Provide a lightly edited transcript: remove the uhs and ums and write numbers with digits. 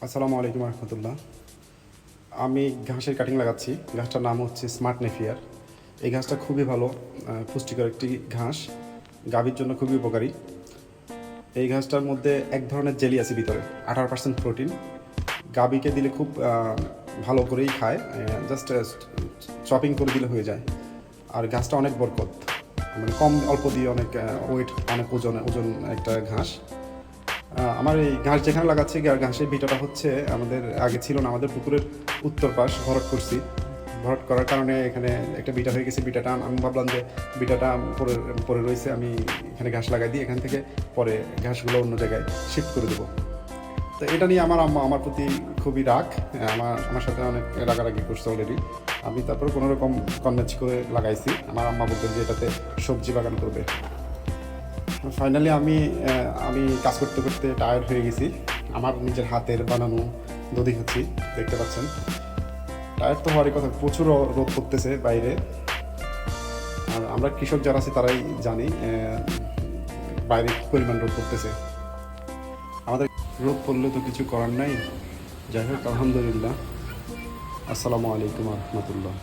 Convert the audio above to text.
আসসালামু আলাইকুম রহমতুল্লাহ। আমি ঘাসের কাটিং লাগাচ্ছি। ঘাসটার নাম হচ্ছে স্মার্ট নেফিয়ার। এই ঘাসটা খুবই ভালো, পুষ্টিকর একটি ঘাস, গাভীর জন্য খুবই উপকারী। এই ঘাসটার মধ্যে এক ধরনের জেলি আছে ভিতরে, 18% প্রোটিন। গাভীকে দিলে খুব ভালো করেই খায়, জাস্ট চপিং করে দিলে হয়ে যায়। আর ঘাসটা অনেক বরকত, মানে কম অল্প দিয়ে অনেক ওয়েট, অনেক ওজন একটা ঘাস। আমার এই ঘাস যেখানে লাগাচ্ছি, ঘাসের ভিটাটা হচ্ছে আমাদের আগে ছিল না, আমাদের পুকুরের উত্তর পাশ ভরাট করছি। ভরাট করার কারণে এখানে একটা বিটা হয়ে গেছে। বিটাটা আমি ভাবলাম যে বিটাটা পরে পরে রয়েছে, আমি এখানে ঘাস লাগাই দিই, এখান থেকে পরে ঘাসগুলো অন্য জায়গায় শিফট করে দেবো। তো এটা নিয়ে আমার আম্মা আমার প্রতি খুবই রাগ, আমার সাথে অনেক রাগারাগি করছে অলরেডি। আমি তারপরে কোনো রকম কনভিন্স করে লাগাইছি। আমার আম্মা বলতেন যে এটাতে সবজি বাগান করবে। ফাইনালি আমি কাজ করতে করতে টায়ার্ড হয়ে গেছি। আমার নিজের হাতের বানানো দধি খাচ্ছি, দেখতে পাচ্ছেন। টায়ার্ড তো হওয়ারই কথা, প্রচুর রোদ পড়তেছে বাইরে। আর আমরা কৃষক যারা আছি তারাই জানি বাইরে কী পরিমাণ রোদ পড়তেছে। আমাদের রোদ পড়লে তো কিছু করার নাই। যাই হোক, আলহামদুলিল্লাহ। আসসালামু আলাইকুম রহমতুল্লাহ।